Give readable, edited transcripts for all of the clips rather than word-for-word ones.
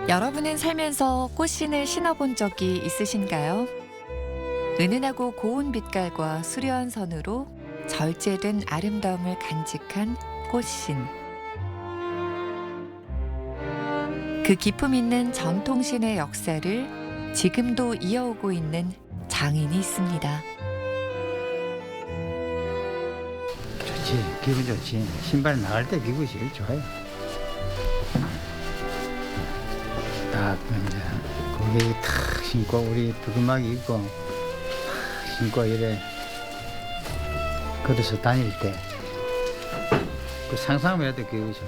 여러분은 살면서 꽃신을 신어본 적이 있으신가요? 은은하고 고운 빛깔과 수려한 선으로 절제된 아름다움을 간직한 꽃신. 그 기품 있는 전통신의 역사를 지금도 이어오고 있는 장인이 있습니다. 좋지, 기분 좋지. 신발 나갈 때 기분이 제일 좋아요. 딱 이제 거기 탁 신고 우리 두루마기 입고 탁 신고 이래 걸어서 다닐 때 그 상상만 해도 기분이 좋아.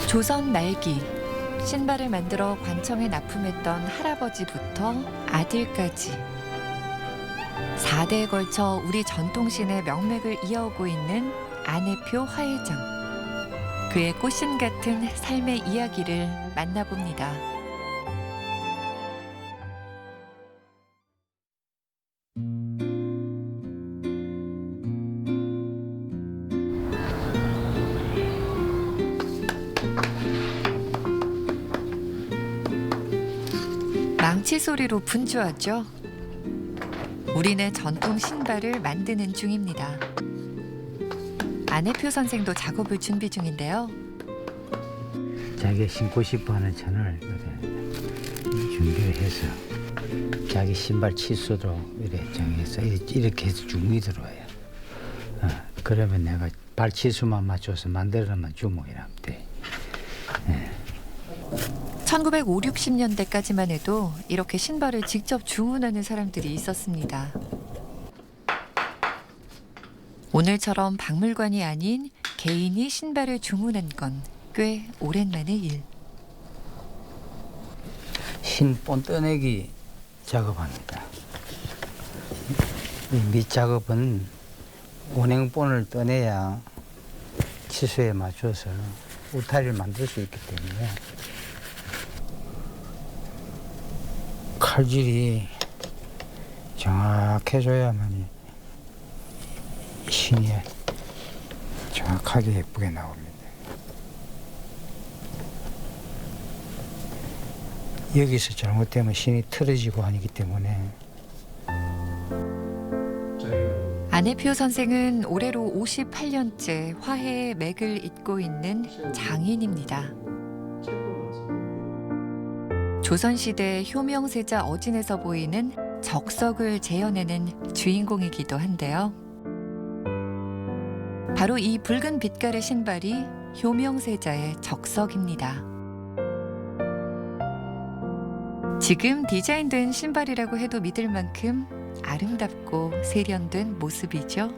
조선 말기 신발을 만들어 관청에 납품했던 할아버지부터 아들까지 4대에 걸쳐 우리 전통신의 명맥을 이어오고 있는 안혜표 화회장. 그의 꽃신 같은 삶의 이야기를 만나봅니다. 망치 소리로 분주하죠. 우리네 전통 신발을 만드는 중입니다. 안혜표 선생도 작업을 준비 중인데요. 자기가 신고 싶어하는 천을 준비를 해서 자기 신발 치수로 이렇게 정해서 이렇게 해서 주문이 들어와요. 그러면 내가 발 치수만 맞춰서 만들어놓으면 주문이라면 돼. 1950, 60년대까지만 해도 이렇게 신발을 직접 주문하는 사람들이 있었습니다. 오늘처럼 박물관이 아닌 개인이 신발을 주문한 건 꽤 오랜만의 일. 신본 떠내기 작업합니다. 이 밑작업은 원행본을 떠내야 치수에 맞춰서 울타리를 만들 수 있기 때문에 칼질이 정확해져야만 신이 정확하게 예쁘게 나옵니다. 여기서 잘못되면 신이 틀어지고 하기 때문에. 안혜표 선생은 올해로 58년째 화해의 맥을 잇고 있는 장인입니다. 조선시대 효명세자 어진에서 보이는 적석을 재현해낸 주인공이기도 한데요. 바로 이 붉은 빛깔의 신발이 효명세자의 적석입니다. 지금 디자인된 신발이라고 해도 믿을 만큼 아름답고 세련된 모습이죠.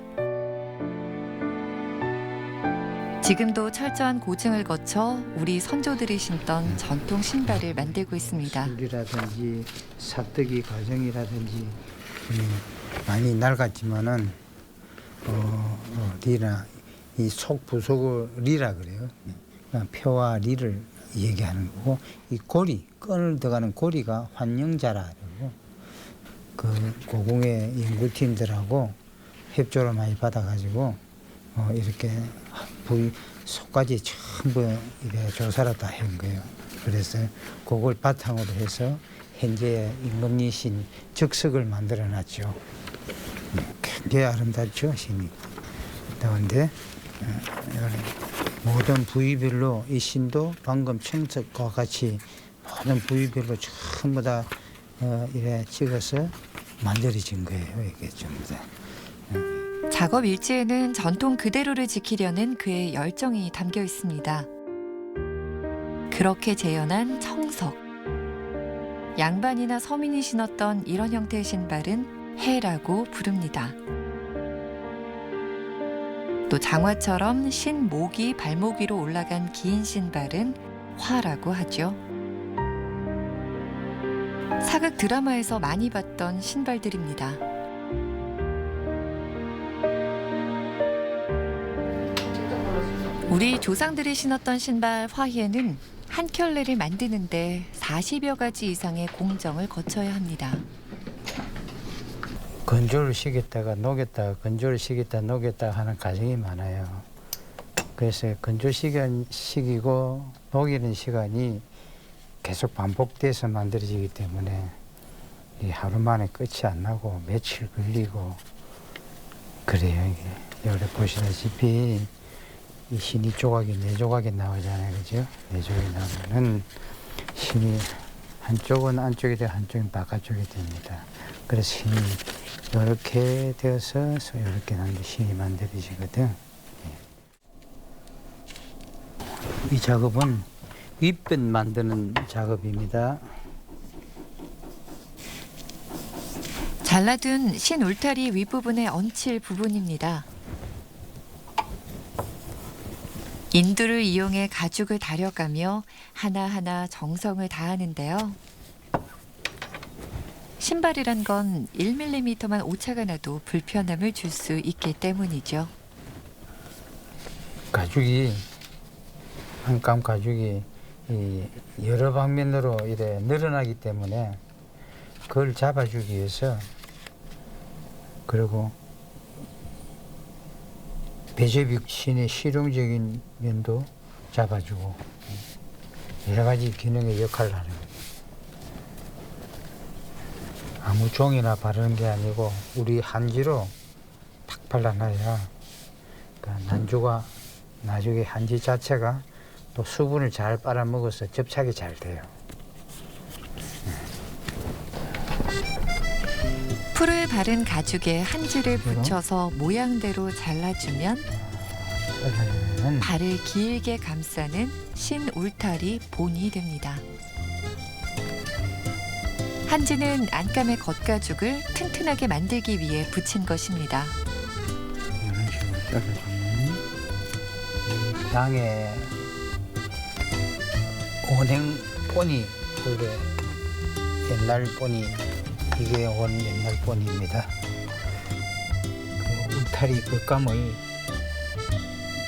지금도 철저한 고증을 거쳐 우리 선조들이 신던 전통 신발을 만들고 있습니다. 실이라든지 삽뜨기 과정이라든지 많이 낡았지만은 리나 이 속 부속을 리라 그래요. 표와 리를 얘기하는 거고, 이 고리 끈을 들어가는 고리가 환영자라 그러고, 그 고궁의 연구팀들하고 협조를 많이 받아가지고 이렇게 부위 속까지 전부 이렇게 조사를 다 해온 거예요. 그래서 그걸 바탕으로 해서 현재 임금니신 적석을 만들어놨죠. 굉장히 아름답죠, 신이. 그런데 모든 부위별로 이 신도 방금 청석과 같이 모든 부위별로 전부 다 이래 찍어서 만들어진 거예요. 이게 전부 다. 작업 일지에는 전통 그대로를 지키려는 그의 열정이 담겨 있습니다. 그렇게 재현한 청석. 양반이나 서민이 신었던 이런 형태의 신발은 해라고 부릅니다. 또 장화처럼 신목이 발목 위로 올라간 긴 신발은 화라고 하죠. 사극 드라마에서 많이 봤던 신발들입니다. 우리 조상들이 신었던 신발 화희에는 한 켤레를 만드는데 40여 가지 이상의 공정을 거쳐야 합니다. 건조를 시켰다가 녹였다가 건조를 시켰다가 녹였다가 하는 과정이 많아요. 그래서 건조 시기고 녹이는 시간이 계속 반복돼서 만들어지기 때문에 이 하루 만에 끝이 안 나고 며칠 걸리고 그래요. 이게 여기 보시다시피 이 신이 조각이 4조각이 나오잖아요, 그죠? 4조각이 나오면은 신이 한쪽은 안쪽이 되고 한쪽은 바깥쪽이 됩니다. 그래서 신이 이렇게 되어서 이렇게 하는데 신이 만들어지거든. 이 작업은 윗변 만드는 작업입니다. 잘라둔 신 울타리 윗부분에 얹힐 부분입니다. 인두를 이용해 가죽을 다려가며 하나하나 정성을 다하는데요. 신발이란 건 1mm만 오차가 나도 불편함을 줄 수 있기 때문이죠. 가죽이 한 감 가죽이 이 여러 방면으로 이래 늘어나기 때문에 그걸 잡아주기 위해서 그리고 배접이 신의 실용적인 면도 잡아주고 여러 가지 기능의 역할을 하는 거예요. 아무 종이나 바르는 게 아니고 우리 한지로 탁 발라놔야 그 난주가 나중에 한지 자체가 또 수분을 잘 빨아먹어서 접착이 잘 돼요. 풀을 바른 가죽에 한지를 붙여서 모양대로 잘라주면 발을 길게 감싸는 신 울타리 본이 됩니다. 한지는 안감의 겉가죽을 튼튼하게 만들기 위해 붙인 것입니다. 이런 식으로 잘라주면 양의 원행 본이 원래 옛날 본이 이게 원 옛날 본입니다. 그 울타리 겉감을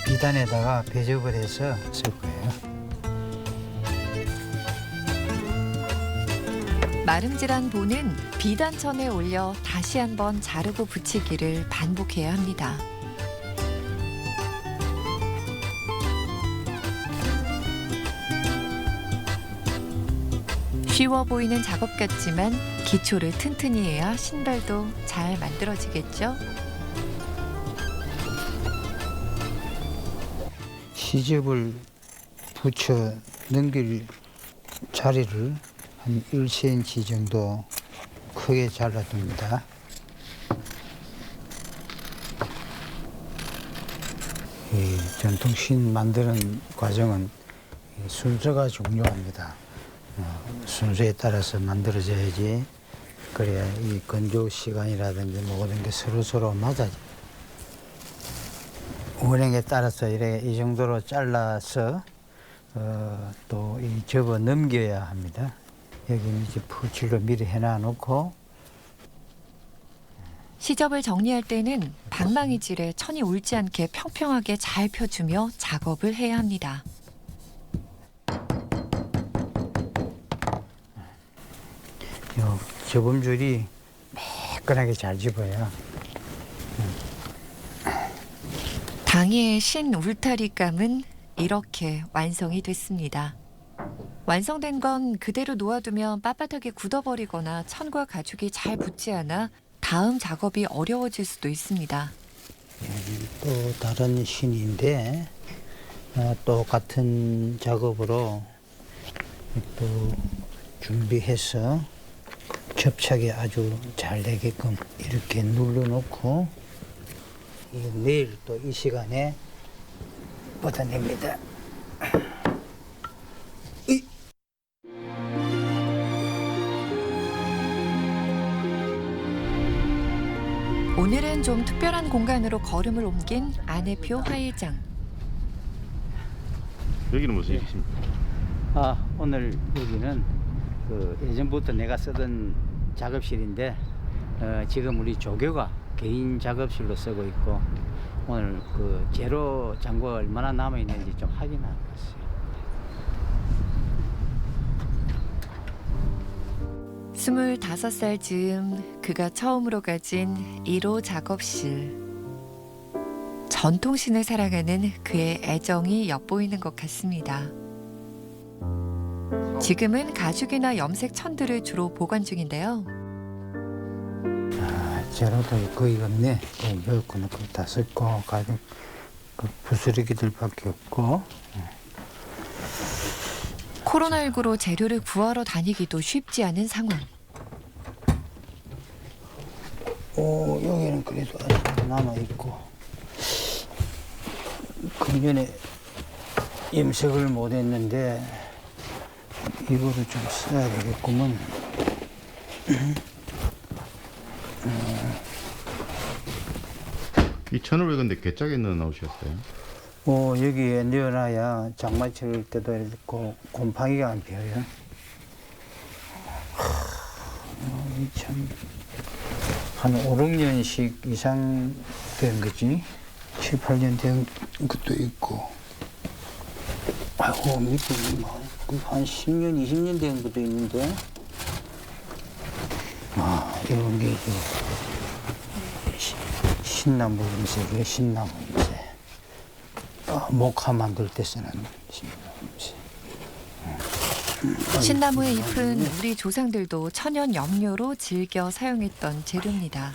비단에다가 배접을 해서 쓸 거예요. 마름질한 본은 비단천에 올려 다시 한번 자르고 붙이기를 반복해야 합니다. 쉬워 보이는 작업 같지만 기초를 튼튼히 해야 신발도 잘 만들어지겠죠? 시접을 붙여 넘길 자리를 한 1cm 정도 크게 잘라둡니다. 이 전통신 만드는 과정은 순서가 중요합니다. 순서에 따라서 만들어져야지 그래야 이 건조 시간이라든지 모든 게 서로서로 맞아요. 원행에 따라서 이래 이 정도로 잘라서 또 이 접어 넘겨야 합니다. 여기 이제 풀칠로 미리 해놔놓고 시접을 정리할 때는 방망이질에 천이 울지 않게 평평하게 잘 펴주며 작업을 해야 합니다. 요 접음줄이 매끈하게 잘 집어야 당해의 신 울타리감은 이렇게 완성이 됐습니다. 완성된 건 그대로 놓아두면 빳빳하게 굳어버리거나 천과 가죽이 잘 붙지 않아 다음 작업이 어려워질 수도 있습니다. 또 다른 신인데 똑같은 작업으로 또 준비해서 접착이 아주 잘 되게끔 이렇게 눌러놓고 내일 또 이 시간에 뻗어냅니다. 오늘은 좀 특별한 공간으로 걸음을 옮긴 안혜표 화일장. 여기는 무슨 일이십니까? 오늘 여기는 그 예전부터 내가 쓰던 작업실인데 지금 우리 조교가 개인 작업실로 쓰고 있고 오늘 그 제로 장구가 얼마나 남아 있는지 좀 확인하고 왔어요. 25살 즈음 그가 처음으로 가진 1호 작업실. 전통신을 사랑하는 그의 애정이 엿보이는 것 같습니다. 지금은 가죽이나 염색 천들을 주로 보관 중인데요. 재료도 거의 없네. 여거는 다 썼고 가죽 부스러기들밖에 없고. 코로나19로 재료를 구하러 다니기도 쉽지 않은 상황. 여기는 그래도 아직 남아 있고. 금년에 염색을 못 했는데 이거를 좀 써야 되겠구먼. 이 천을 왜 근데 괴짝에 넣어 놓으셨어요? 여기에 넣어놔야 장마칠 때도 이렇게 곰팡이가 안 피어요. 한 5, 6년씩 이상 된 거지. 7, 8년 된 것도 있고. 아이고, 밑에 한 10년, 20년 된 것도 있는데. 이런 게 이제 신나무 염색이에요, 신나무 염색. 목화 만들 때 쓰는 신나무 염색. 신나무의 잎은 우리 조상들도 천연 염료로 즐겨 사용했던 재료입니다.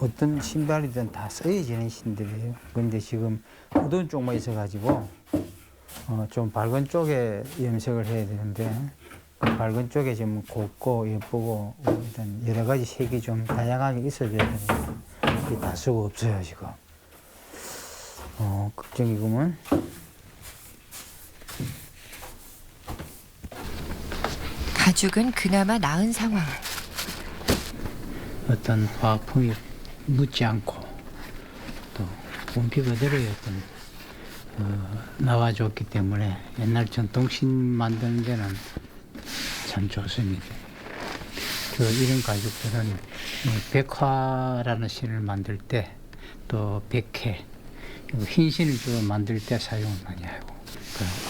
어떤 신발이든 다 써야지는 신들이에요. 근데 지금 어두운 쪽만 있어가지고 좀 밝은 쪽에 염색을 해야 되는데 그 밝은 쪽에 지금 곱고 예쁘고 일단 여러 가지 색이 좀 다양하게 있어야 되는데 그게 다 쓰고 없어요 지금. 걱정이구먼. 가죽은 그나마 나은 상황. 어떤 화풍이 묻지 않고 또 원피 그대로의 나와줬기 때문에 옛날 전통신 만드는 데는 참 좋습니다. 이런 가죽들은 백화라는 신을 만들 때 또 백회 흰 신을 주로 만들 때 사용을 많이 하고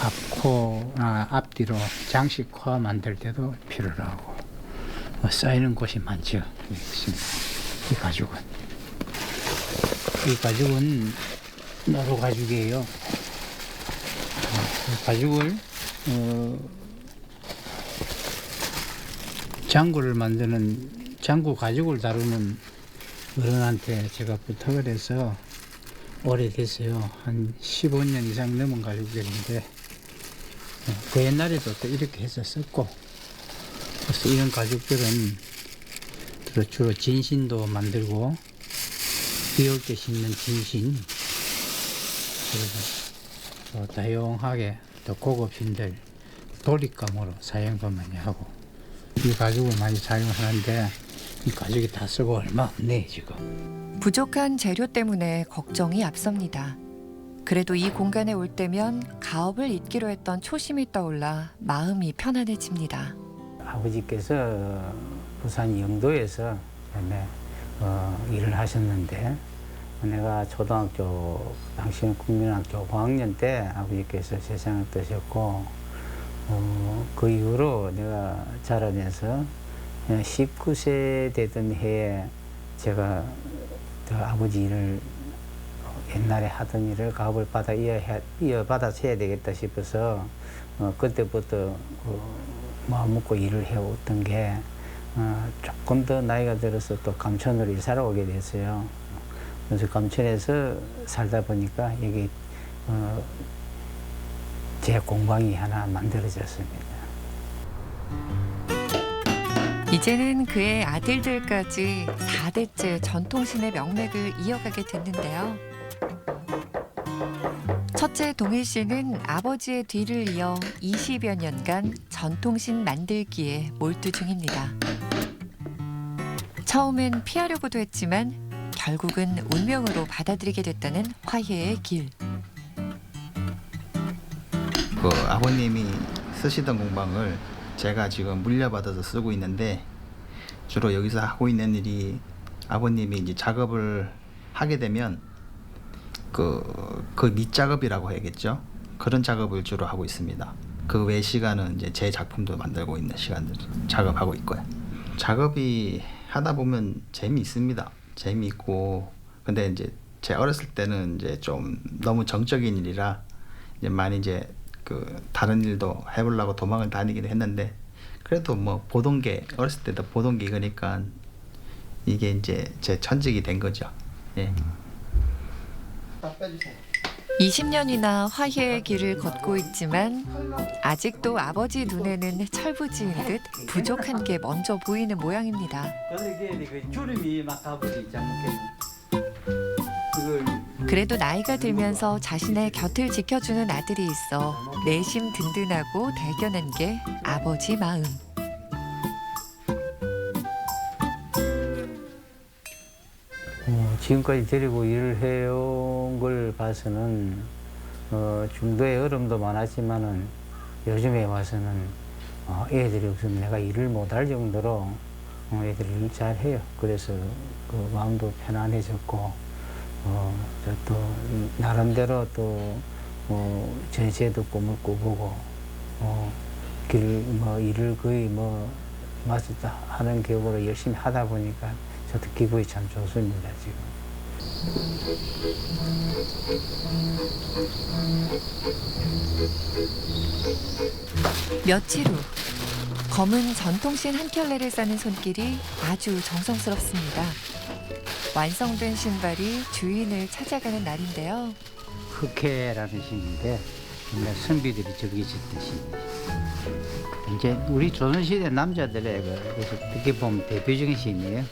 앞코나 앞뒤로 장식화 만들 때도 필요로 하고 쌓이는 곳이 많죠. 이 가죽은 나루 가죽이에요. 가죽을 장구를 만드는 장구 가죽을 다루는 어른한테 제가 부탁을 해서 오래됐어요. 한 15년 이상 넘은 가죽들인데 그 옛날에도 또 이렇게 해서 썼고 그래서 이런 가죽들은 주로 진신도 만들고 비 올 때 신는 진신 그리고 또 다양하게 또 고급 신들 도립감으로 사용도 많이 하고 이 가죽을 많이 사용하는데 이 가죽이 다 쓰고 얼마 없네 지금. 부족한 재료 때문에 걱정이 앞섭니다. 그래도 이 공간에 올 때면 가업을 잇기로 했던 초심이 떠올라 마음이 편안해집니다. 아버지께서 부산 영도에서 일을 하셨는데 내가 초등학교 당시는 국민학교 5학년 때 아버지께서 세상을 떠셨고 그 이후로 내가 자라면서 19세 되던 해에 제가 아버지 일을 옛날에 하던 일을 가업을 받아 이어받아서 해야 되겠다 싶어서 그때부터 마음 먹고 일을 해왔던 게 조금 더 나이가 들어서 또 감천으로 이사를 오게 됐어요. 그래서 감천에서 살다 보니까 여기 제 공방이 하나 만들어졌습니다. 이제는 그의 아들들까지 4대째 전통신의 명맥을 이어가게 됐는데요. 첫째 동일 씨는 아버지의 뒤를 이어 20여 년간 전통신 만들기에 몰두 중입니다. 처음엔 피하려고도 했지만 결국은 운명으로 받아들이게 됐다는 화해의 길. 아버님이 쓰시던 공방을 제가 지금 물려받아서 쓰고 있는데 주로 여기서 하고 있는 일이 아버님이 이제 작업을 하게 되면 그 밑작업이라고 해야겠죠. 그런 작업을 주로 하고 있습니다. 그 외 시간은 이제 제 작품도 만들고 있는 시간들 작업하고 있고요. 작업이 하다 보면 재미있습니다. 재미있고 근데 이제 제 어렸을 때는 이제 좀 너무 정적인 일이라 이제 많이 이제 그 다른 일도 해보려고 도망을 다니기도 했는데 그래도 뭐 보던 게 어렸을 때도 보던 게 이거니까 이게 이제 제 천직이 된 거죠. 예. 20년이나 화해의 길을 걷고 있지만 아직도 아버지 눈에는 철부지인 듯 부족한 게 먼저 보이는 모양입니다. 근데 이게 그 주름이 막 가버리지 잘못하면 그걸 그래도 나이가 들면서 자신의 곁을 지켜주는 아들이 있어 내심 든든하고 대견한 게 아버지 마음. 지금까지 데리고 일을 해온 걸 봐서는 중도의 어려움도 많았지만은 요즘에 와서는 애들이 없으면 내가 일을 못할 정도로 애들이 일 잘해요. 그래서 그 마음도 편안해졌고 또 나름대로 또 전시회도 꿈을 꾸보고 일을 거의 맞았다 하는 격으로 열심히 하다 보니까 저도 기분이 참 좋습니다 지금. 며칠 후 검은 전통신 한 켤레를 싸는 손길이 아주 정성스럽습니다. 완성된 신발이 주인을 찾아가는 날인데요. 흑해라는 신인데 옛날 선비들이 즐기셨던 신이죠. 이제 우리 조선시대 남자들의 그래서 어떻게 보면 대표적인 신이에요.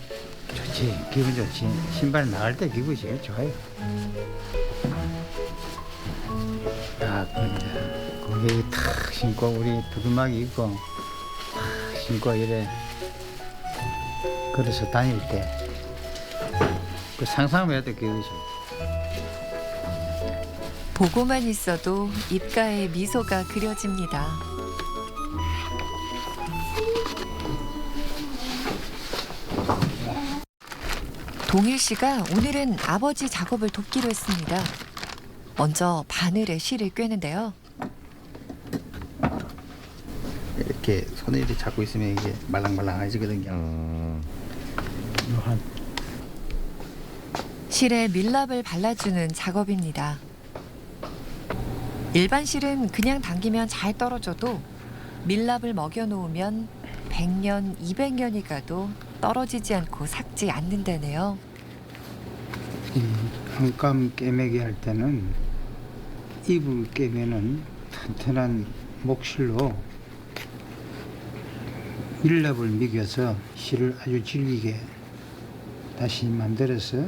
좋지, 기분 좋지. 신발 나갈 때 기분이 제일 좋아요. 딱 이제 거기 탁 신고 우리 두루마기 입고 탁 신고 이래 걸어서 다닐 때 그 상상만 해도 기분이 좋아요. 보고만 있어도 입가에 미소가 그려집니다. 동일 씨가 오늘은 아버지 작업을 돕기로 했습니다. 먼저 바늘에 실을 꿰는데요. 이렇게 손에 이렇게 잡고 있으면 이게 말랑말랑해지거든요. 실에 밀랍을 발라주는 작업입니다. 일반 실은 그냥 당기면 잘 떨어져도 밀랍을 먹여놓으면 100년, 200년이 가도 떨어지지 않고 삭지 않는다네요. 한감 깨매기 할 때는 입을 깨매는 튼튼한 목실로 밀랍을 미겨서 실을 아주 질기게 다시 만들어서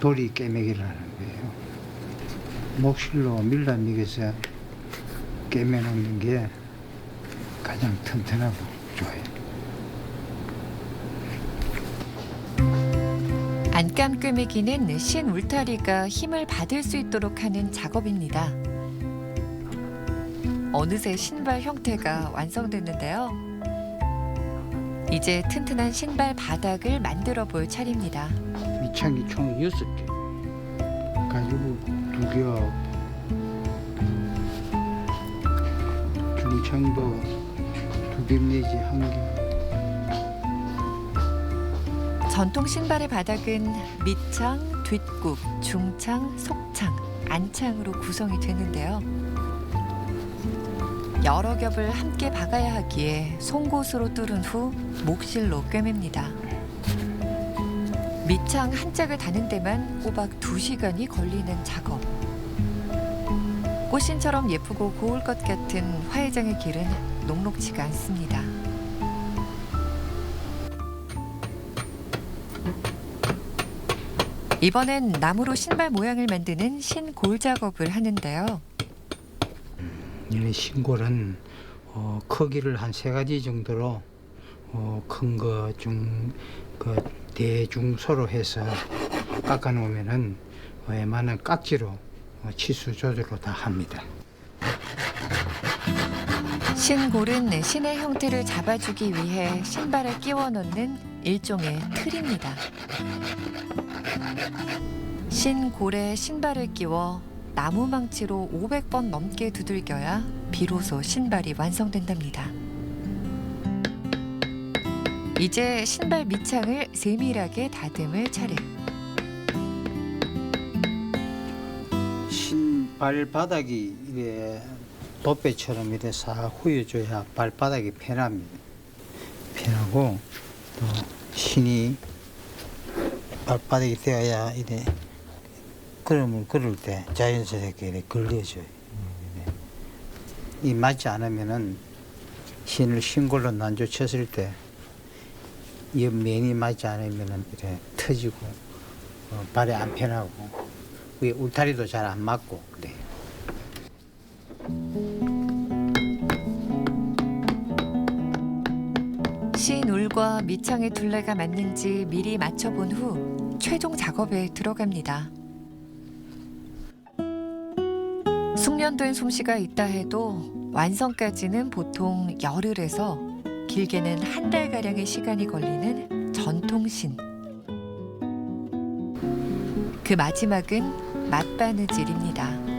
도리 깨매기를 하는 거예요. 목실로 밀랍 미겨서 깨매놓는 게 가장 튼튼하고 좋아요. 안감 꿰매기는 신 울타리가 힘을 받을 수 있도록 하는 작업입니다. 어느새 신발 형태가 완성됐는데요. 이제 튼튼한 신발 바닥을 만들어 볼 차례입니다. 밑창이 총 6개 가지고 2겹 중창도 2겹 내지 1겹. 전통 신발의 바닥은 밑창, 뒷굽, 중창, 속창, 안창으로 구성이 되는데요. 여러 겹을 함께 박아야 하기에 송곳으로 뚫은 후 목실로 꿰맵니다. 밑창 한 짝을 다는 데만 꼬박 2시간이 걸리는 작업. 꽃신처럼 예쁘고 고울 것 같은 화해장의 길은 녹록지가 않습니다. 이번엔 나무로 신발 모양을 만드는 신골 작업을 하는데요. 이 신골은 크기를 한 3가지 정도로 큰 거, 대중소로 해서 깎아 놓으면은 웬만한 깍지로 치수 조절로 다 합니다. 신골은 신의 형태를 잡아주기 위해 신발에 끼워 넣는 일종의 틀입니다. 신골에 신발을 끼워 나무망치로 500번 넘게 두들겨야 비로소 신발이 완성된답니다. 이제 신발 밑창을 세밀하게 다듬을 차례. 발바닥이 이래 돛배처럼 이래 싹 후여줘야 발바닥이 편합니다. 편하고 또 신이 발바닥이 되어야 이래 걸음을 걸을 때 자연스럽게 이래 걸려줘요. 이 맞지 않으면은 신을 신골로 난조 쳤을 때 옆면이 맞지 않으면은 이래 터지고 발이 안 편하고 위에 울타리도 잘 안 맞고 그래요. 신울과 밑창의 둘레가 맞는지 미리 맞춰본 후 최종 작업에 들어갑니다. 숙련된 솜씨가 있다 해도 완성까지는 보통 열흘에서 길게는 한 달가량의 시간이 걸리는 전통신. 그 마지막은 맞바느질입니다.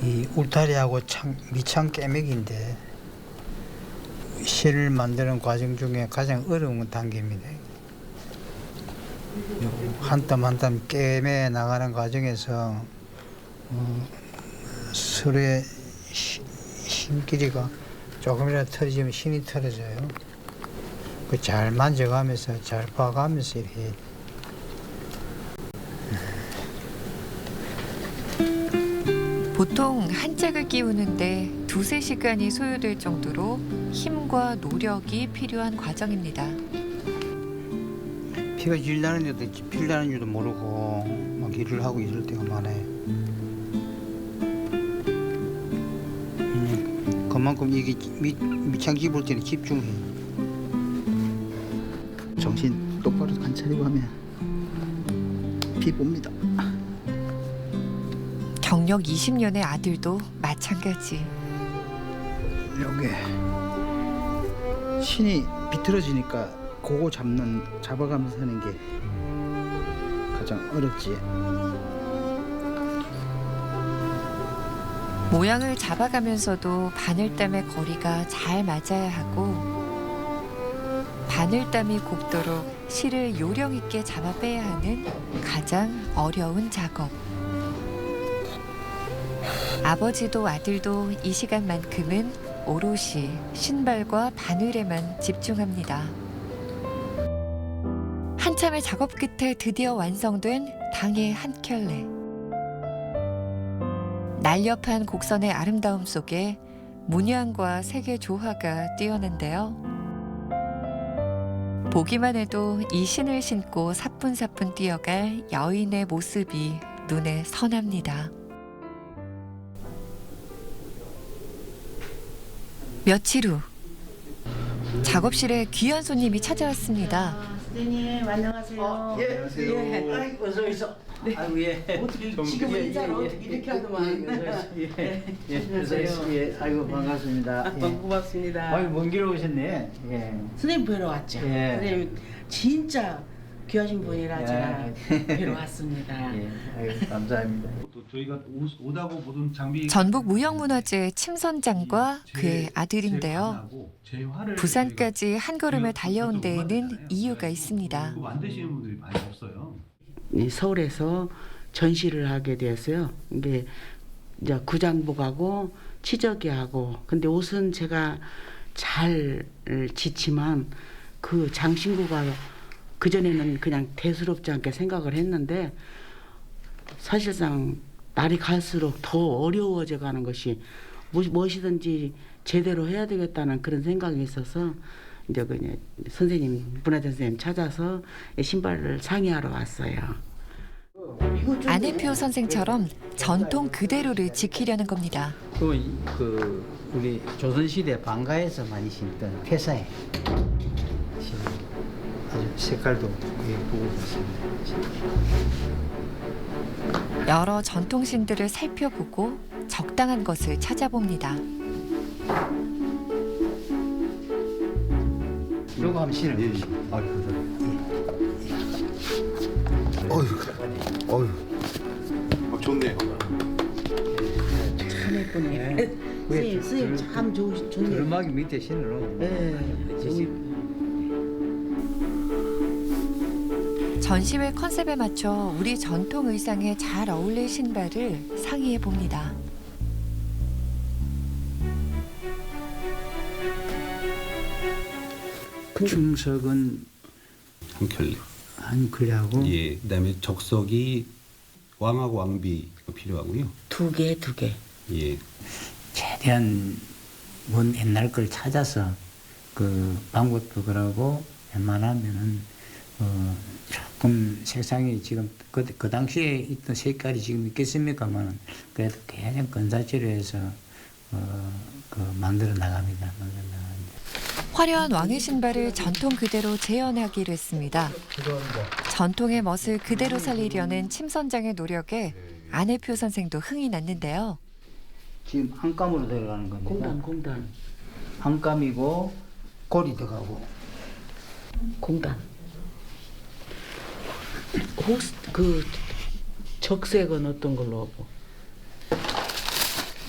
이 울타리하고 밑창 깨매기인데 실을 만드는 과정 중에 가장 어려운 단계입니다. 한 땀 한 땀 깨매 나가는 과정에서 서로의 신끼리가 조금이라도 틀어지면 신이 틀어져요. 그 잘 만져가면서 잘 봐가면서 이렇게 보통 한 짝을 끼우는데 2~3시간이 소요될 정도로 힘과 노력이 필요한 과정입니다. 피가 질 나는데도 필 나는 줄도 모르고 막 일을 하고 이럴 때가 많아요. 그만큼 이게 밑창 집을 때는 집중해. 정신 똑바로 안 차리고 하면 피 봅니다. 경력 20년의 아들도 마찬가지. 여기 신이 비틀어지니까 그거 잡아가면서 하는 게 가장 어렵지. 모양을 잡아가면서도 바늘땀의 거리가 잘 맞아야 하고 바늘땀이 곱도록 실을 요령 있게 잡아 빼야 하는 가장 어려운 작업. 아버지도 아들도 이 시간만큼은 오롯이 신발과 바늘에만 집중합니다. 한참의 작업 끝에 드디어 완성된 당의 한 켤레. 날렵한 곡선의 아름다움 속에 문양과 색의 조화가 뛰어난데요. 보기만 해도 이 신을 신고 사뿐사뿐 뛰어갈 여인의 모습이 눈에 선합니다. 며칠 후 작업실에 귀한 손님이 찾아왔습니다. 선생님 안녕하세요. 예, 안녕하세요. 아이고 어서 오셔. 네. 아이고 예. 어떻게 지금 인사를 어떻게 이렇게 하더만. 예, 아이고 반갑습니다. 예. 고맙습니다. 아이고 먼 길 오셨네. 예. 선생님 뵈러 왔죠. 예. 선생님 진짜 귀하신 분이라 예. 제가 뵈러 왔습니다. 예, 아이고 감사합니다. 또 저희가 오다고 모든 장비 전북 무형문화재 침선장과 그의 아들인데요. 부산까지 한 걸음에 달려온 데에는 이유가 있습니다. 만드시는 분들이 많이 없어요. 서울에서 전시를 하게 되었어요. 이게 이제 구장복하고 치저귀하고 근데 옷은 제가 잘 지지만 그 장신구가 그전에는 그냥 대수롭지 않게 생각을 했는데 사실상 날이 갈수록 더 어려워져 가는 것이 무엇이든지 제대로 해야 되겠다는 그런 생각이 있어서 이제 그냥 선생님 문화재 선생님 찾아서 신발을 상의하러 왔어요. 안혜표 선생처럼 전통 그대로를 지키려는 겁니다. 그 우리 조선시대 방가에서 많이 신던 회사에 아주 색깔도 예쁘고 그렇습니다. 여러 전통신들을 살펴보고 적당한 것을 찾아봅니다. 요거 한번 신어보시죠. 좋네요. 참 예쁘네. 선생님 참 좋네요. 두루마기 밑에 신으로. 전시회 컨셉에 맞춰 우리 전통 의상에 잘 어울릴 신발을 상의해 봅니다. 충석은 한 켤레하고. 예, 그다음에 적석이 왕하고 왕비가 필요하고요. 두 개. 예, 최대한 먼 옛날 걸 찾아서 그 방법도 그러고 웬만하면은 조금 세상에 지금 그 당시에 있던 색깔이 지금 있겠습니까만 그래도 그냥 건사치료해서 만들어 나갑니다. 화려한 왕의 신발을 전통 그대로 재현하기로 했습니다. 전통의 멋을 그대로 살리려는 침 선장의 노력에 안혜표 선생도 흥이 났는데요. 지금 한 감으로 들어가는 겁니다. 공단. 한 감이고 골이 들어가고. 공단. 혹시 그 적색은 어떤 걸로 하고?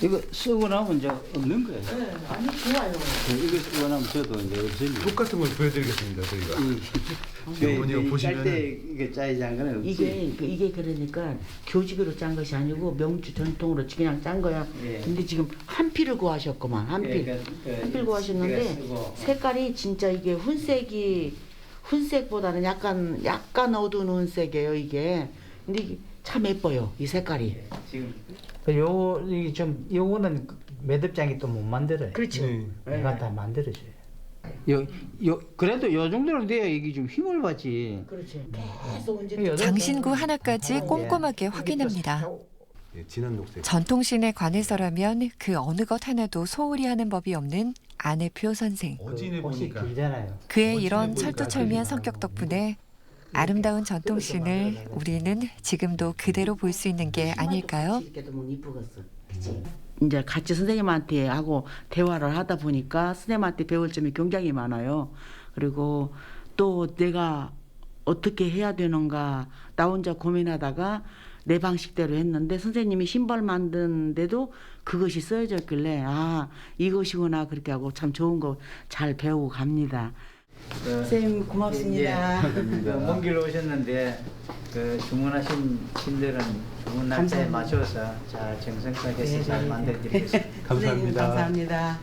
이거 쓰고 나면 이제 없는 거예요. 네, 아니 좋아요. 이거 쓰고 나면 저도 이제 없습니다. 똑같은 걸 보여드리겠습니다. 저희가. 어머니가 보시면은 짤때 이게 짜이지 않은 거는 이게 그러니까 교직으로 짠 것이 아니고 명주 전통으로 그냥 짠 거야. 예. 근데 지금 한 필을 구하셨구만. 한 필. 한 필 구하셨는데 색깔이 진짜 이게 훈색보다는 약간 어두운 훈색이에요 이게. 근데 이게 참 예뻐요 이 색깔이. 지금 요거는 매듭장이 또 못 만들어요. 그렇죠. 내가 다 만들어줘요. 그래도 요 정도는 돼야 이게 좀 힘을 받지. 그렇지. 계속 언제 장신구 하나까지 꼼꼼하게 확인합니다. 예, 진한 녹색. 전통신에 관해서라면 그 어느 것 하나도 소홀히 하는 법이 없는 안혜표 선생. 어진해 옷이 보니까 길잖아요. 그의 이런 철두철미한 성격 덕분에 아름다운 전통신을 우리는 지금도 그대로 볼 수 있는 게 아닐까요? 이제 같이 선생님한테 하고 대화를 하다 보니까 선생님한테 배울 점이 굉장히 많아요. 그리고 또 내가 어떻게 해야 되는가 나 혼자 고민하다가 내 방식대로 했는데 선생님이 신발 만드는데도 그것이 쓰여져 있길래 아 이것이구나 그렇게 하고 참 좋은 거 잘 배우고 갑니다. 선생님 고맙습니다. 먼 길 오셨는데 그 주문하신 신들은 주문 날짜에 맞춰서 잘 정성껏 해서 잘 만들어드리겠습니다. 선생님 감사합니다.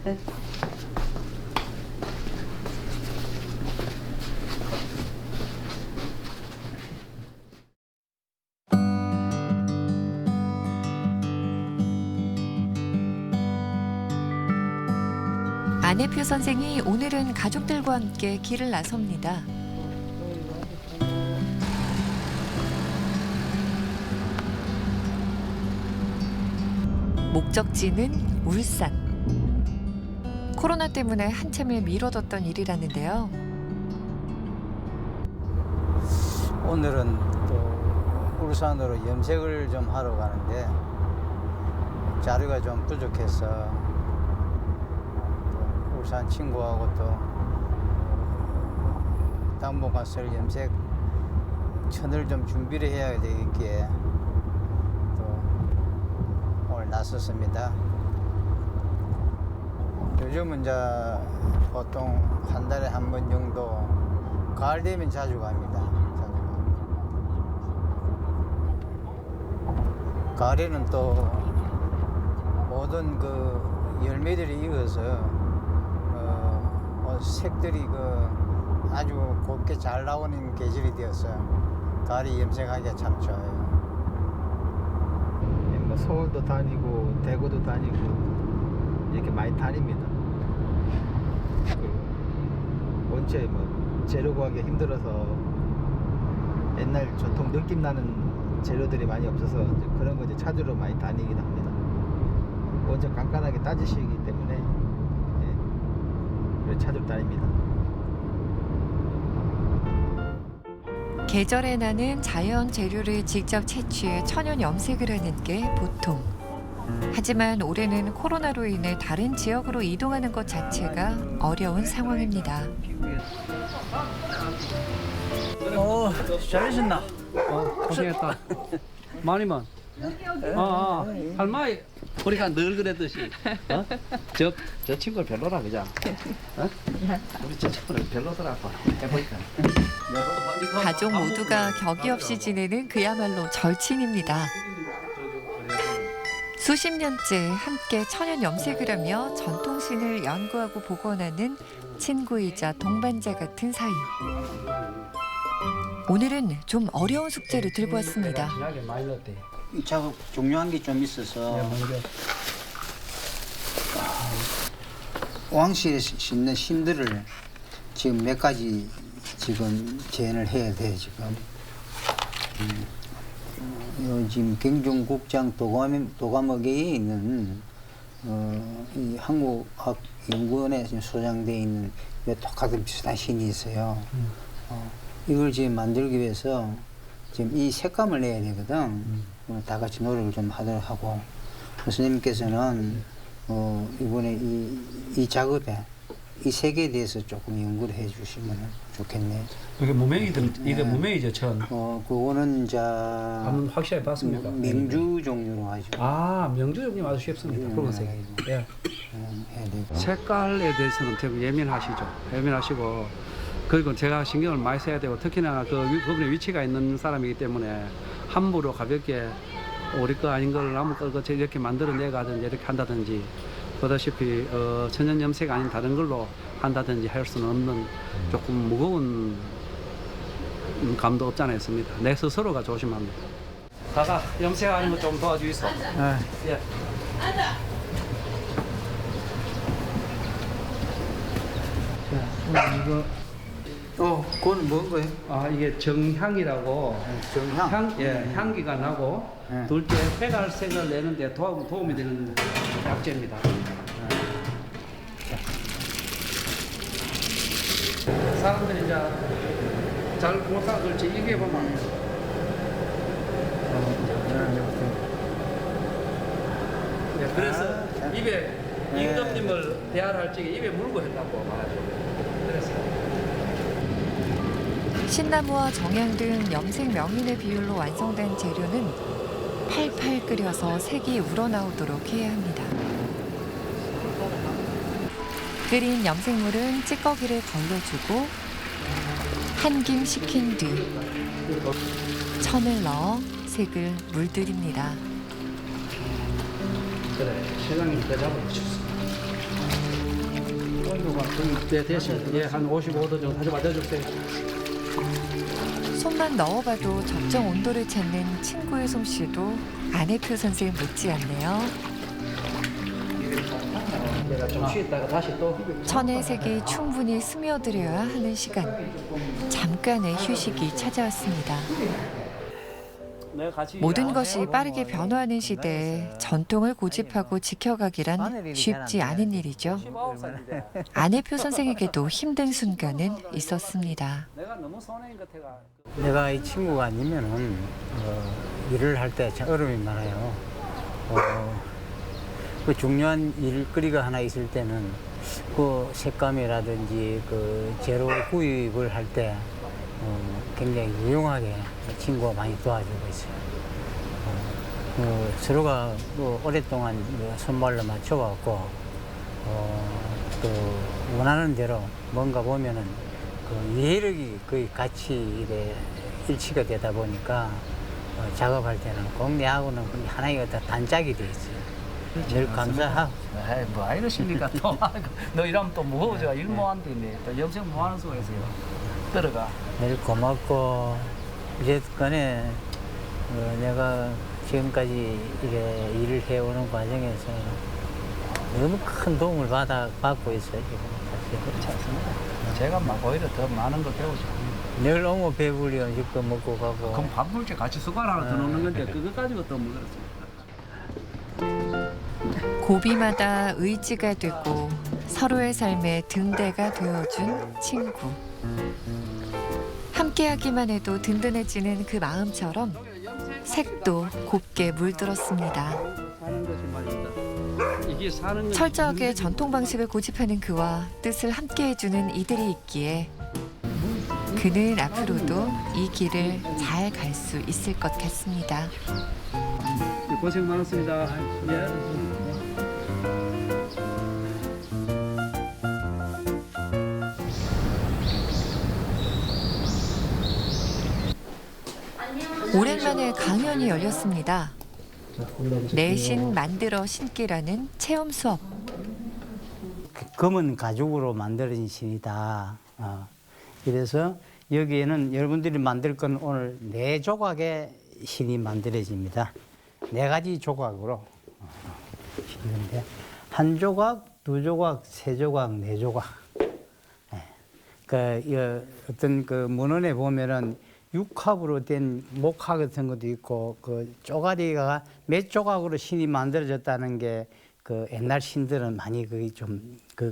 안혜표 선생이 오늘은 가족들과 함께 길을 나섭니다. 목적지는 울산. 코로나 때문에 한참을 미뤄뒀던 일이라는데요. 오늘은 또 울산으로 염색을 좀 하러 가는데 자료가 좀 부족해서 또 울산 친구하고 또 당분간 쓸 염색 천을 좀 준비를 해야 되겠기에 또 오늘 나섰습니다. 요즘은 이제 보통 한 달에 한 번 정도 가을 되면 자주 갑니다. 가을에는 또 모든 그 열매들이 익어서 색들이 그 아주 곱게 잘 나오는 계절이 되어서 가을이 염색하기가 참 좋아요. 뭐 서울도 다니고 대구도 다니고 이렇게 많이 다닙니다. 원체 뭐 재료 구하기 힘들어서 옛날 전통 느낌 나는 재료들이 많이 없어서 이제 그런 거 이제 찾으러 많이 다니긴 합니다. 원체 깐깐하게 따지시기 때문에 그래 찾으러 다닙니다. 계절에 나는 자연 재료를 직접 채취해 천연 염색을 하는 게 보통. 하지만 올해는 코로나로 인해 다른 지역으로 이동하는 것 자체가 어려운 상황입니다. 잘하셨나? 고생했다. 많이만. 할머니 우리가 늘 그랬듯이 저 친구를 별로라 그죠? 우리 저 친구를 별로더라고 해보니까. 가족 모두가 격이 없이 지내는 그야말로 절친입니다. 수십 년째 함께 천연 염색을 하며 전통신을 연구하고 복원하는 친구이자 동반자 같은 사이. 오늘은 좀 어려운 숙제를 들고 왔습니다. 약에 많이 넣었대. 이 작업 종료한 게 좀 있어서 왕실에 싣는 신들을 지금 몇 가지 지금 재현을 해야 돼 지금. 요 지금 경중국장 도감역에 있는 이 한국학연구원에 지금 소장되어 있는 요 똑같은 비슷한 신이 있어요. 이걸 지금 만들기 위해서 지금 이 색감을 내야 되거든. 다 같이 노력을 좀 하도록 하고 선생님께서는 이번에 이 작업에 이 색에 대해서 조금 연구를 해주시면 좋겠네. 이게 이게 무명이죠, 천. 그거는 한번 확실히 봤습니까? 명주 종류로 하죠. 아, 명주 종류 아주 쉽습니다. 붉은색. 예. 해야 되고. 색깔에 대해서는 되게 예민하시죠. 예민하시고 그리고 제가 신경을 많이 써야 되고 특히나 그분의 위치가 있는 사람이기 때문에 함부로 가볍게 우리 거 아닌 걸 남의 걸 이렇게 만들어내가든지 이렇게 한다든지 보다시피 천연 염색 아닌 다른 걸로 한다든지 할 수는 없는 조금 무거운 감도 없지 않아 있습니다. 내 스스로가 조심합니다. 다가 염색하는 거 좀 도와주이소. 예. 이거 그건 뭔가요? 아, 이게 정향이라고 정향? 향기가 나고 둘째 회갈색을 내는데 도움이 되는 약재입니다. 사람들이 이제 잘 못 살아들지 이게 보면 그래서 입에 임금님을 대하할 적에 입에 물고 했다고 말하죠. 그래서 신나무와 정향 등 염색 명인의 비율로 완성된 재료는 팔팔 끓여서 색이 우러나오도록 해야 합니다. 끓인 염색물은 찌꺼기를 걸러주고 한 김 식힌 뒤 천을 넣어 색을 물들입니다. 그래, 시장님 그 잡아주셨어. 온도가 거의 대신 한 55도 정도 다시 맞춰주세요. 손만 넣어봐도 적정 온도를 찾는 친구의 솜씨도 아내표 선생 못지않네요. 내가 좀 쉬었다가 다시 또 천의 색이 충분히 스며들어야 하는 시간. 잠깐의 휴식이 찾아왔습니다. 모든 것이 빠르게 변화하는 시대에 전통을 고집하고 지켜가기란 쉽지 않은 일이죠. 아내표 선생에게도 힘든 순간은 있었습니다. 내가 너무 손해인 것 같아가. 내가 이 친구가 아니면은 일을 할 때 참 어려움이 많아요. 그 중요한 일거리가 하나 있을 때는 그 색감이라든지 그 재료 구입을 할 때 굉장히 유용하게 친구가 많이 도와주고 있어요. 서로가 오랫동안 손발로 맞춰왔고 또 원하는 대로 뭔가 보면은 그 이해력이 거의 같이 이래 일치가 되다 보니까 작업할 때는 꼭 내하고는 하나의 어떤 단짝이 돼 있어요. 늘 감사하고. 뭐 이러십니까 또. 너 이러면 또 무거워져. 일 뭐한데 또 염색 뭐 하는 수가 있어요. 들어가. 늘 고맙고 어쨌건에 내가 지금까지 이래 일을 해오는 과정에서 너무 큰 도움을 받고 있어요. 지금 그렇지 않습니다. 제가 막 오히려 더 많은 걸 배우죠. 늘 어머 배불리 음식도 먹고 가고. 그럼 밥물째 같이 숟가락 하나 더 넣는 건데 그거 가지고 또 먹었습니다. 고비마다 의지가 되고 서로의 삶에 등대가 되어준 친구. 함께하기만 해도 든든해지는 그 마음처럼 색도 곱게 물들었습니다. 사는 것이 말입니다. 이게 사는 것이 철저하게 전통 방식을 고집하는 그와 뜻을 함께해주는 이들이 있기에 그는 앞으로도 이 길을 잘 갈 수 있을 것 같습니다. 고생 많았습니다. 예. 오랜만에 강연이 열렸습니다. 내신 만들어 신기라는 체험 수업. 검은 가죽으로 만들어진 신이다. 그래서 여기에는 여러분들이 만들 건 오늘 4조각의 신이 만들어집니다. 4가지 조각으로 신인데 1조각, 2조각, 3조각, 4조각. 어떤 그 문헌에 보면은 육합으로 된 목화 같은 것도 있고 그 쪼가리가 몇 조각으로 신이 만들어졌다는 게 그 옛날 신들은 많이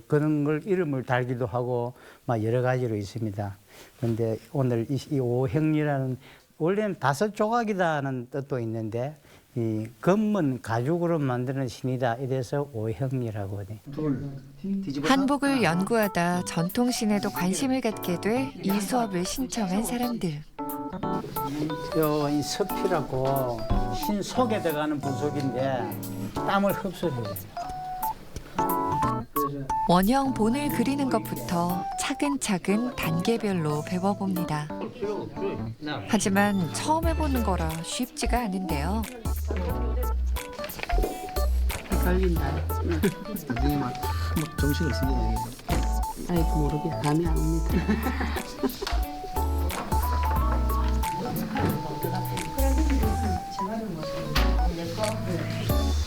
그런 걸 이름을 달기도 하고 막 여러 가지로 있습니다. 그런데 오늘 이 오형리라는 원래는 5조각이라는 뜻도 있는데 이 검은 가죽으로 만드는 신이다. 이래서 오형리라고 해. 한복을 연구하다 전통신에도 관심을 갖게 돼 이 수업을 신청한 사람들. 이 서피라고 신 속에 들어가는 부속인데 땀을 흡수해요. 원형 본을 그리는 것부터 차근차근 단계별로 배워봅니다. 하지만 처음 해보는 거라 쉽지가 않은데요. 걸린다. 나중에 막 정신을 쓰게 아이고 모르게 감이 안 옵니다.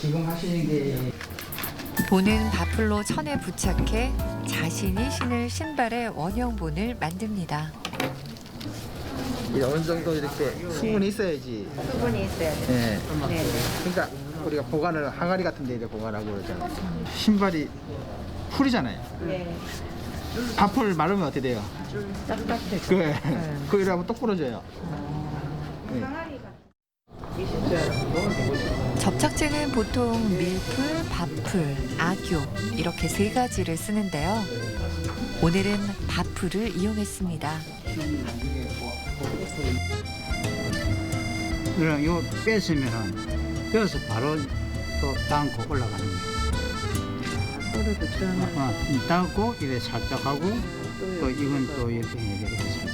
지금 하시는 게 본은 바풀로 천에 부착해 자신이 신을 신발의 원형 본을 만듭니다. 어느 정도 이렇게 수분이 있어야지. 수분이 있어야 돼요. 네. 네. 그러니까 우리가 보관을 항아리 같은 데에 보관하고 그러잖아요. 신발이 풀이잖아요. 네. 바풀 마르면 어떻게 돼요? 딱딱해져. 그래. 그러면 똑 부러져요. 네. 접착제는 보통 밀풀, 밥풀, 악교 이렇게 3가지를 쓰는데요. 오늘은 밥풀을 이용했습니다. 그럼 이거 뺐으면은 여기서 바로 또 담고 올라가는 거예요. 담고 이래 살짝 하고 또 이건 또 이렇게 해서.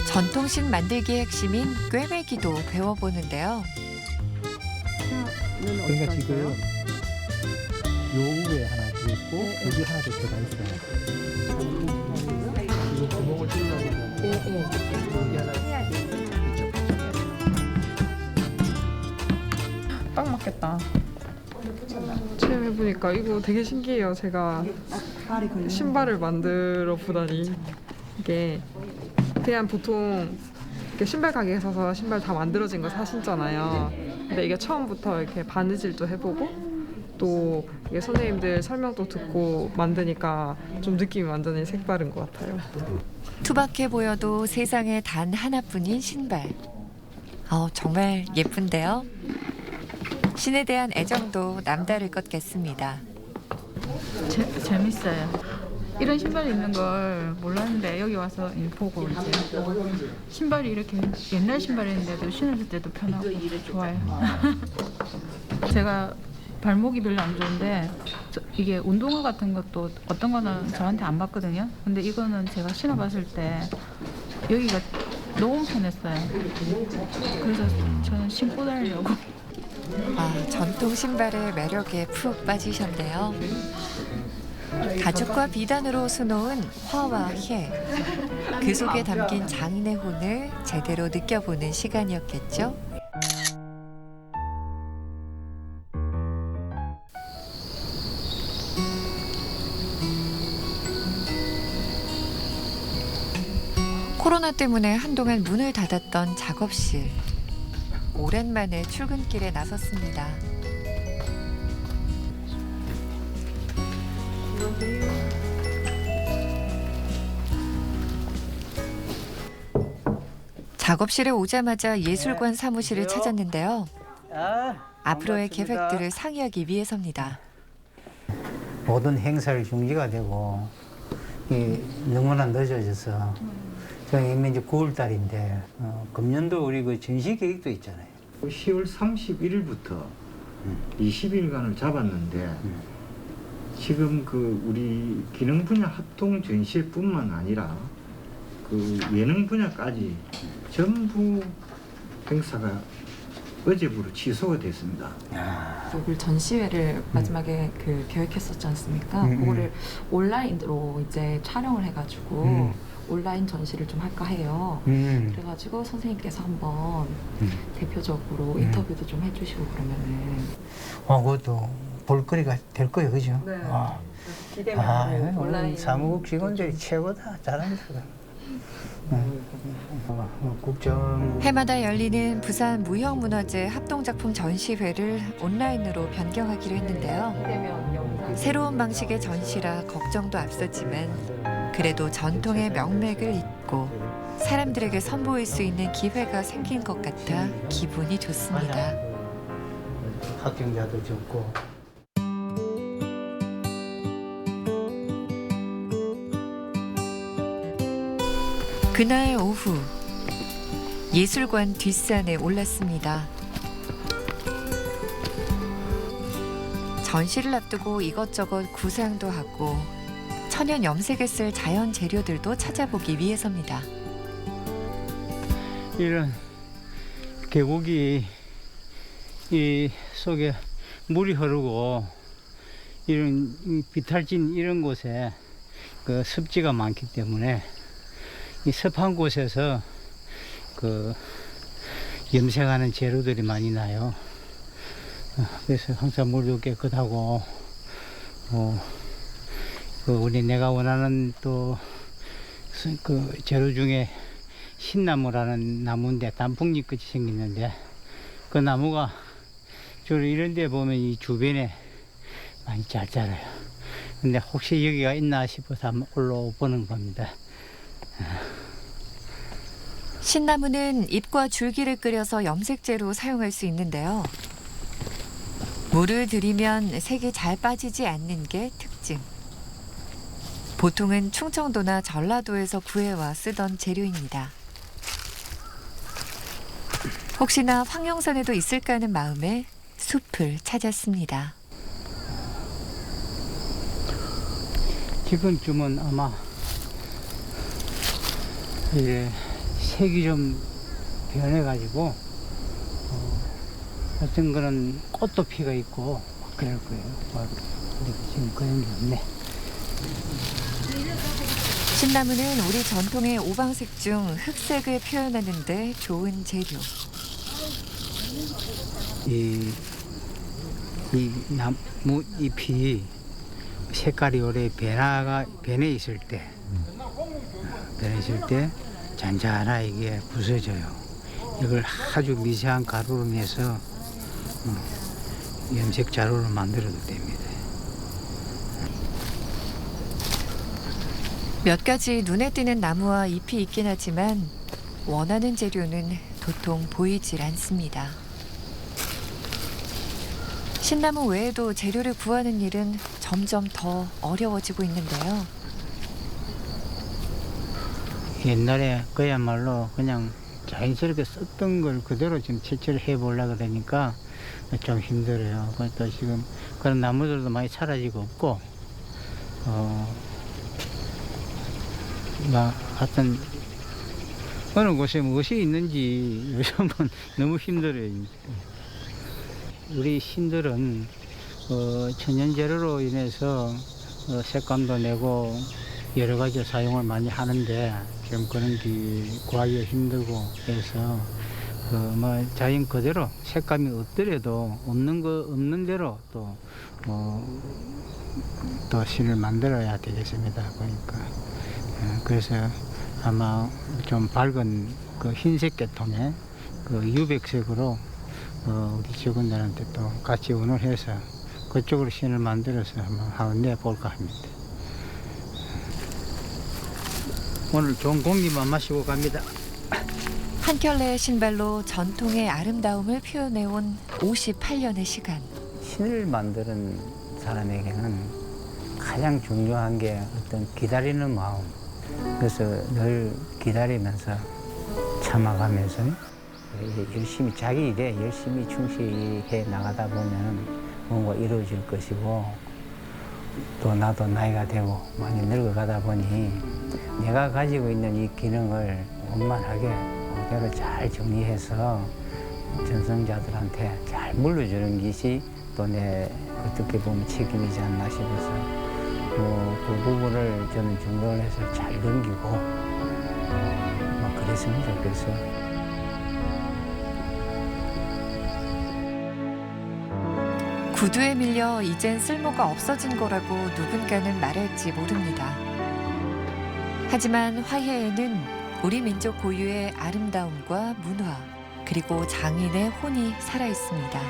전통신 만들기의 핵심인 꿰매기도 배워보는데요. 그러니까 지금 요 위에 하나 있고 여기 하나 더 들어가 있어요. 이거 구멍을 뚫으려면 여기 하나 딱 맞겠다. 처음 해보니까 이거 되게 신기해요. 제가 신발을 만들어 보다니. 이게 그냥 보통 이렇게 신발 가게에 서서 신발 다 만들어진 거 사신잖아요. 근데 이게 처음부터 이렇게 바느질도 해보고 또 이게 선생님들 설명도 듣고 만드니까 좀 느낌이 완전히 색다른 것 같아요. 투박해 보여도 세상에 단 하나뿐인 신발. 정말 예쁜데요. 신에 대한 애정도 남다를 것 같습니다. 재밌어요. 이런 신발이 있는 걸 몰랐는데 여기 와서 보고 이제 신발이 이렇게 옛날 신발인데도 신을 때도 편하고 좋아요. 제가 발목이 별로 안 좋은데 이게 운동화 같은 것도 어떤 거는 저한테 안 맞거든요. 근데 이거는 제가 신어봤을 때 여기가 너무 편했어요. 그래서 저는 신고 다니려고. 전통 신발의 매력에 푹 빠지셨네요. 가죽과 비단으로 수놓은 화와 해. 그 속에 담긴 장인의 혼을 제대로 느껴보는 시간이었겠죠. 코로나 때문에 한동안 문을 닫았던 작업실. 오랜만에 출근길에 나섰습니다. 작업실에 오자마자 예술관 사무실을 찾았는데요. 앞으로의 계획들을 상의하기 위해서입니다. 모든 행사를 중지가 되고 너무나 늦어져서 저희 이제 9월 달인데 금년도 우리 그 전시 계획도 있잖아요. 10월 31일부터 20일간을 잡았는데 지금 그 우리 기능 분야 합동 전시회뿐만 아니라 그 예능 분야까지 전부 행사가 어제부로 취소가 됐습니다. 그 전시회를 마지막에 그 계획했었지 않습니까? 그거를 온라인으로 이제 촬영을 해가지고 온라인 전시를 좀 할까 해요. 그래가지고 선생님께서 한번 대표적으로 인터뷰도 좀 해주시고 그러면은. 그것도 볼거리가 될 거예요, 그죠? 네. 기대면 온라인 사무국 직원들이 최고다, 잘한다. 국정 해마다 열리는 부산 무형문화재 합동작품 전시회를 온라인으로 변경하기로 했는데요. 새로운 방식의 전시라 걱정도 앞섰지만 그래도 전통의 명맥을 잇고 사람들에게 선보일 수 있는 기회가 생긴 것 같아 기분이 좋습니다. 합격자도 적고. 그날 오후 예술관 뒷산에 올랐습니다. 전시를 앞두고 이것저것 구상도 하고 천연 염색에 쓸 자연 재료들도 찾아보기 위해서입니다. 이런 계곡이 이 속에 물이 흐르고 이런 비탈진 이런 곳에 그 습지가 많기 때문에 이 습한 곳에서 그 염색하는 재료들이 많이 나요. 그래서 항상 물도 깨끗하고 그 우리 내가 원하는 또 그 재료 중에 신나무라는 나무인데 단풍잎 끝이 생겼는데 그 나무가 주로 이런 데 보면 이 주변에 많이 잘 자라요. 근데 혹시 여기가 있나 싶어서 한번 올라오보는 겁니다. 신나무는 잎과 줄기를 끓여서 염색제로 사용할 수 있는데요. 물을 들이면 색이 잘 빠지지 않는 게 특징. 보통은 충청도나 전라도에서 구해와 쓰던 재료입니다. 혹시나 황령산에도 있을까 하는 마음에 숲을 찾았습니다. 지금쯤은 아마 이제 색이 좀 변해가지고 어떤 그런 꽃도 피가 있고 막 그럴 거예요. 근데 지금 그런 게 없네. 신나무는 우리 전통의 오방색 중 흑색을 표현하는 데 좋은 재료. 이 나무 잎이 색깔이 오래 변해 있을 때 잔잔하게 부서져요. 이걸 아주 미세한 가루로 내서 염색 자료로 만들어도 됩니다. 몇 가지 눈에 띄는 나무와 잎이 있긴 하지만 원하는 재료는 도통 보이질 않습니다. 신나무 외에도 재료를 구하는 일은 점점 더 어려워지고 있는데요. 옛날에 그야말로 그냥 자연스럽게 썼던 걸 그대로 지금 채취를 해보려고 그러니까 좀 힘들어요. 또 지금 그런 나무들도 많이 사라지고 없고, 하여튼 어느 곳에 무엇이 있는지 요즘은 너무 힘들어요. 이제. 우리 신들은 천연 재료로 인해서 색감도 내고 여러 가지 사용을 많이 하는데 지금 그런 게 구하기가 힘들고 해서 자연 그대로 색감이 없더라도 없는 대로 또 신을 만들어야 되겠습니다. 그러니까 그래서 아마 좀 밝은 그 흰색 계통의 그 유백색으로 우리 직원들한테 또 같이 의논해서 그쪽으로 신을 만들어서 한번 내볼까 합니다. 오늘 좋은 공기만 마시고 갑니다. 한 켤레의 신발로 전통의 아름다움을 표현해온 58년의 시간. 신을 만드는 사람에게는 가장 중요한 게 어떤 기다리는 마음. 그래서 늘 기다리면서 참아가면서 열심히 자기 일에 열심히 충실해 나가다 보면 뭔가 이루어질 것이고 또 나도 나이가 되고 많이 늙어가다 보니 내가 가지고 있는 이 기능을 원만하게 그대로 잘 정리해서 전성자들한테 잘 물려주는 것이 또 내 어떻게 보면 책임이지 않나 싶어서 그 부분을 저는 중도를 해서 잘 넘기고 막 그랬으면 좋겠어요. 구두에 밀려 이젠 쓸모가 없어진 거라고 누군가는 말할지 모릅니다. 하지만 화해에는 우리 민족 고유의 아름다움과 문화, 그리고 장인의 혼이 살아있습니다.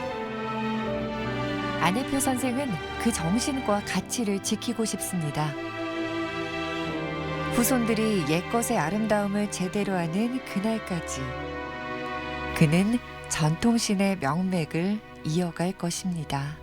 안혜표 선생은 그 정신과 가치를 지키고 싶습니다. 후손들이 옛것의 아름다움을 제대로 아는 그날까지 그는 전통신의 명맥을 이어갈 것입니다.